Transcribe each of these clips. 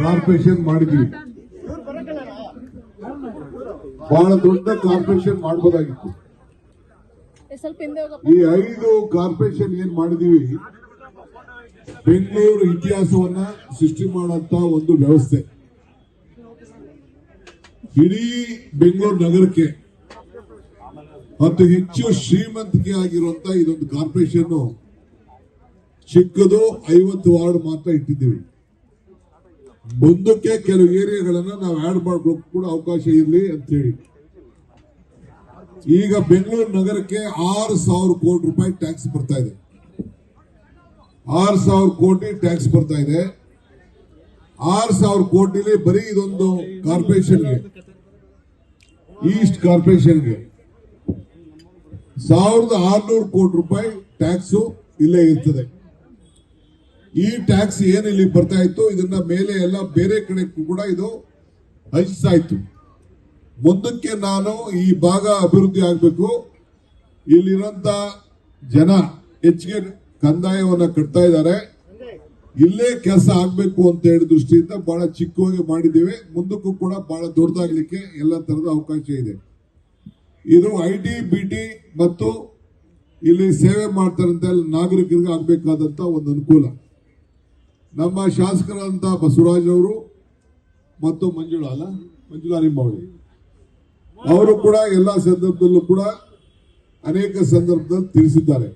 Corporation ಮಾಡಿದ್ವಿ. ಬಹಳ ದೊಡ್ಡ ಕಾರ್ಪೊರೇಷನ್ ಮಾಡಬಹುದಾಗಿತ್ತು. ಈ 5 ಕಾರ್ಪೊರೇಷನ್ ಏನ್ ಮಾಡಿದೀವಿ, ಬೆಂಗಳೂರು ಇತಿಹಾಸವನ್ನ ಸೃಷ್ಟಿ ಮಾಡುವಂತ ಒಂದು ವ್ಯವಸ್ಥೆ. ಇಡೀ ಬೆಂಗಳೂರು ನಗರಕ್ಕೆ ಮತ್ತು ಹೆಚ್ಚು ಶ್ರೀಮಂತಿಕೆ ಆಗಿರುವಂತ ಇದೊಂದು ಕಾರ್ಪೊರೇಷನ್ ಚಿಕ್ಕದು 50 ವಾರ್ಡ್ ಮಾತ್ರ ಇಟ್ಟಿದ್ದೀವಿ. ಮುಂದಕ್ಕೆ ಕೆಲವು ಏರಿಯಾಗಳನ್ನ ನಾವು ಆಡ್ ಮಾಡ್ಕೊಳ್ಳೋಕೆ ಕೂಡ ಅವಕಾಶ ಇರಲಿ ಅಂತ ಹೇಳಿ ಈಗ ಬೆಂಗಳೂರು ನಗರಕ್ಕೆ 6,000 ಕೋಟಿ ರೂಪಾಯಿ ಟ್ಯಾಕ್ಸ್ ಬರ್ತಾ ಇದೆ. 6,000 ಕೋಟಿ ಟ್ಯಾಕ್ಸ್ ಬರ್ತಾ ಇದೆ. 6,000 ಕೋಟಿಲಿ ಬರೀ ಇದೊಂದು ಕಾರ್ಪೊರೇಷನ್ಗೆ, ಈಸ್ಟ್ ಕಾರ್ಪೊರೇಷನ್ಗೆ 1,600 ಕೋಟಿ ರೂಪಾಯಿ ಟ್ಯಾಕ್ಸ್ ಇಲ್ಲೇ ಇರ್ತದೆ. ಈ ಟ್ಯಾಕ್ಸ್ ಏನು ಇಲ್ಲಿ ಬರ್ತಾ ಇತ್ತು, ಇದನ್ನ ಮೇಲೆ ಎಲ್ಲ ಬೇರೆ ಕಡೆ ಕೂಡ ಇದು ಹಂಚ್ತಾ ಇತ್ತು. ಮುಂದಕ್ಕೆ ನಾನು ಈ ಭಾಗ ಅಭಿವೃದ್ಧಿ ಆಗಬೇಕು, ಇಲ್ಲಿರುವಂತ ಜನ ಹೆಚ್ಚಿಗೆ ಕಂದಾಯವನ್ನ ಕಟ್ತಾ ಇದ್ದಾರೆ, ಇಲ್ಲೇ ಕೆಲಸ ಆಗ್ಬೇಕು ಅಂತ ಹೇಳಿ ದೃಷ್ಟಿಯಿಂದ ಬಹಳ ಚಿಕ್ಕವಾಗಿ ಮಾಡಿದ್ದೇವೆ. ಮುಂದಕ್ಕೂ ಕೂಡ ಬಹಳ ದೊಡ್ಡದಾಗ್ಲಿಕ್ಕೆ ಎಲ್ಲ ತರದ ಅವಕಾಶ ಇದೆ. ಇದು ಐಟಿ ಬಿಟಿ ಮತ್ತು ಇಲ್ಲಿ ಸೇವೆ ಮಾಡ್ತಾರಂತ ನಾಗರಿಕರಿಗೆ ಆಗ್ಬೇಕಾದಂತ ಒಂದು ಅನುಕೂಲ. ನಮ್ಮ ಶಾಸಕರಾದಂತ ಬಸವರಾಜ್ ಅವರು ಮತ್ತು ಮಂಜುಳಾ ನಿಂಬಾವಳಿ ಅವರು ಕೂಡ ಎಲ್ಲ ಸಂದರ್ಭದಲ್ಲೂ ಕೂಡ ಅನೇಕ ಸಂದರ್ಭದಲ್ಲಿ ತಿಳಿಸಿದ್ದಾರೆ.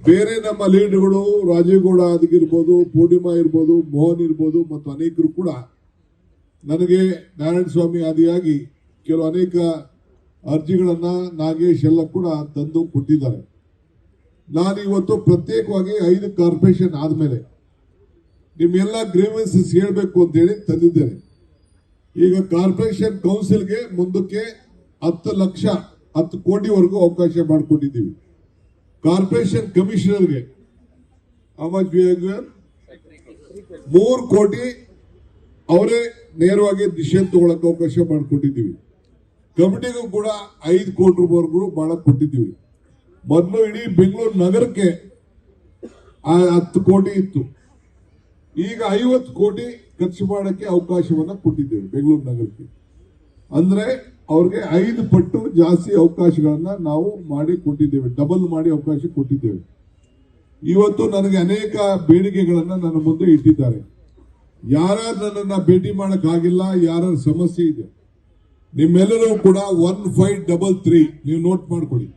ಬೇರೆ ನಮ್ಮ ಲೀಡರ್ಗಳು ರಾಜೀವ್ ಗೌಡ ಆಗಿರ್ಬೋದು, ಪೂರ್ಣಿಮಾ ಇರ್ಬೋದು, ಮೋಹನ್ ಇರ್ಬೋದು ಮತ್ತು ಅನೇಕರು ಕೂಡ ನನಗೆ ನಾರಾಯಣ ಸ್ವಾಮಿ ಆದಿಯಾಗಿ ಕೆಲವು ಅನೇಕ ಅರ್ಜಿಗಳನ್ನ ನಾಗೇಶ್ ಎಲ್ಲ ಕೂಡ ತಂದು ಕೊಟ್ಟಿದ್ದಾರೆ. ನಾನು ಇವತ್ತು ಪ್ರತ್ಯೇಕವಾಗಿ 5 ಕಾರ್ಪೊರೇಷನ್ ಆದ್ಮೇಲೆ ನಿಮ್ಮೆಲ್ಲ ಗ್ರೀವೆನ್ಸಸ್ ಹೇಳ್ಬೇಕು ಅಂತ ಹೇಳಿ ತಂದಿದ್ದೇನೆ. ಈಗ ಕಾರ್ಪೊರೇಷನ್ ಕೌನ್ಸಿಲ್ಗೆ ಮುಂದಕ್ಕೆ 10 ಕೋಟಿವರೆಗೂ ಅವಕಾಶ ಮಾಡಿಕೊಂಡಿದ್ದೀವಿ. ಕಾರ್ಪೊರೇಷನ್ ಕಮಿಷನರ್ಗೆ 3 ಕೋಟಿ ಅವರೇ ನೇರವಾಗಿ ಡಿಸಿಷನ್ ತಗೊಳಕ್ಕೆ ಅವಕಾಶ ಮಾಡಿಕೊಟ್ಟಿದ್ದೀವಿ. ಕಮಿಟಿಗೂ ಕೂಡ 5 ಕೋಟಿ ರೂಪಾಯಿವರೆಗೂ ಬಹಳ ಕೊಟ್ಟಿದ್ದೀವಿ. ಮೊದಲು ಇಡೀ ಬೆಂಗಳೂರು ನಗರಕ್ಕೆ 10 ಕೋಟಿ ಇತ್ತು, ಈಗ 50 ಕೋಟಿ ಖರ್ಚು ಮಾಡಕ್ಕೆ ಅವಕಾಶವನ್ನ ಕೊಟ್ಟಿದ್ದೇವೆ ಬೆಂಗಳೂರು ನಗರಕ್ಕೆ. ಅಂದ್ರೆ ಅವ್ರಿಗೆ 5 ಪಟ್ಟು ಜಾಸ್ತಿ ಅವಕಾಶಗಳನ್ನ ನಾವು ಮಾಡಿ ಕೊಟ್ಟಿದ್ದೇವೆ, ಡಬಲ್ ಮಾಡಿ ಅವಕಾಶ ಕೊಟ್ಟಿದ್ದೇವೆ. ಇವತ್ತು ನನಗೆ ಅನೇಕ ಬೇಡಿಕೆಗಳನ್ನ ನನ್ನ ಮುಂದೆ ಇಟ್ಟಿದ್ದಾರೆ. ಯಾರು ನನ್ನನ್ನ ಭೇಟಿ ಮಾಡಕ್ ಆಗಿಲ್ಲ, ಯಾರ ಸಮಸ್ಯೆ ಇದೆ, ನಿಮ್ಮೆಲ್ಲರೂ ಕೂಡ 1533 ನೀವು ನೋಟ್ ಮಾಡ್ಕೊಳ್ಳಿ.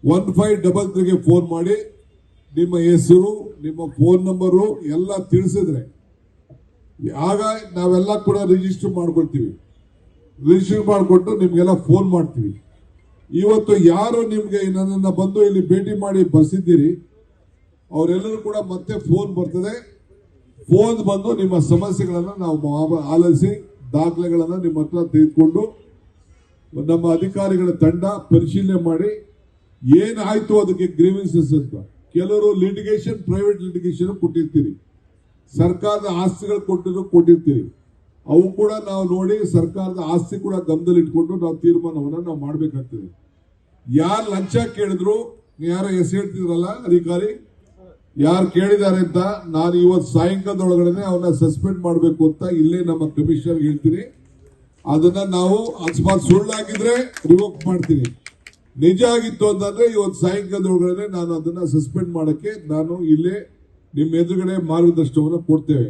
1533ಗೆ ಫೋನ್ ಮಾಡಿ ನಿಮ್ಮ ಹೆಸರು, ನಿಮ್ಮ ಫೋನ್ ನಂಬರು ಎಲ್ಲ ತಿಳಿಸಿದ್ರೆ ಆಗ ನಾವೆಲ್ಲ ಕೂಡ ರಿಜಿಸ್ಟರ್ ಮಾಡ್ಕೊಳ್ತೀವಿ. ರಿಜಿಸ್ಟರ್ ಮಾಡಿಕೊಟ್ಟು ನಿಮ್ಗೆಲ್ಲ ಫೋನ್ ಮಾಡ್ತೀವಿ. ಇವತ್ತು ಯಾರು ನಿಮ್ಗೆ ನನ್ನನ್ನ ಬಂದು ಇಲ್ಲಿ ಭೇಟಿ ಮಾಡಿ ಬರ್ಸಿದ್ದೀರಿ ಅವರೆಲ್ಲರೂ ಕೂಡ ಮತ್ತೆ ಫೋನ್ ಬರ್ತದೆ. ಫೋನ್ ಬಂದು ನಿಮ್ಮ ಸಮಸ್ಯೆಗಳನ್ನ ನಾವು ಆಲಿಸಿ ದಾಖಲೆಗಳನ್ನ ನಿಮ್ಮ ಹತ್ರ ತೆಗೆದುಕೊಂಡು ನಮ್ಮ ಅಧಿಕಾರಿಗಳ ತಂಡ ಪರಿಶೀಲನೆ ಮಾಡಿ ಏನಾಯ್ತು ಅದಕ್ಕೆ ಗ್ರೀವೆನ್ಸಸ್ ಅಂತ. ಕೆಲವರು ಲಿಟಿಗೇಷನ್, ಪ್ರೈವೇಟ್ ಲಿಟಿಗೇಷನ್ ಕೊಟ್ಟಿರ್ತೀರಿ, ಸರ್ಕಾರದ ಆಸ್ತಿಗಳು ಕೊಟ್ಟಿರ್ತೀರಿ. ಅವು ಕೂಡ ನಾವು ನೋಡಿ ಸರ್ಕಾರದ ಆಸ್ತಿ ಕೂಡ ಗಮನದಲ್ಲಿ ಇಟ್ಕೊಂಡು ನಾವು ತೀರ್ಮಾನವನ್ನ ನಾವು ಮಾಡಬೇಕಾಗ್ತದೆ. ಯಾರು ಲಂಚ ಕೇಳಿದ್ರು, ಯಾರ ಹೆಸರು ಹೇಳ್ತಿದ್ರಲ್ಲ ಅಧಿಕಾರಿ, ಯಾರು ಕೇಳಿದ್ದಾರೆ ಅಂತ ನಾನು ಇವತ್ತು ಸಾಯಂಕಾಲದೊಳಗಡೆ ಅವನ್ನ ಸಸ್ಪೆಂಡ್ ಮಾಡಬೇಕು ಅಂತ ಇಲ್ಲೇ ನಮ್ಮ ಕಮಿಷನರ್ ಹೇಳ್ತೀನಿ. ಅದನ್ನ ನಾವು ಅಕಸ್ಮಾತ್ ಸುಳ್ಳಾಗಿದ್ರೆ ರಿವೋಕ್ ಮಾಡ್ತೀನಿ, ನಿಜ ಆಗಿತ್ತು ಅಂತಂದ್ರೆ ಇವತ್ತು ಸಾಯಂಕಾಲದೊಳಗಡೆ ನಾನು ಅದನ್ನ ಸಸ್ಪೆಂಡ್ ಮಾಡಕ್ಕೆ ನಾನು ಇಲ್ಲೇ ನಿಮ್ಮ ಎದುರುಗಡೆ ಮಾರ್ಗದರ್ಶನವನ್ನು ಕೊಡ್ತೇವೆ.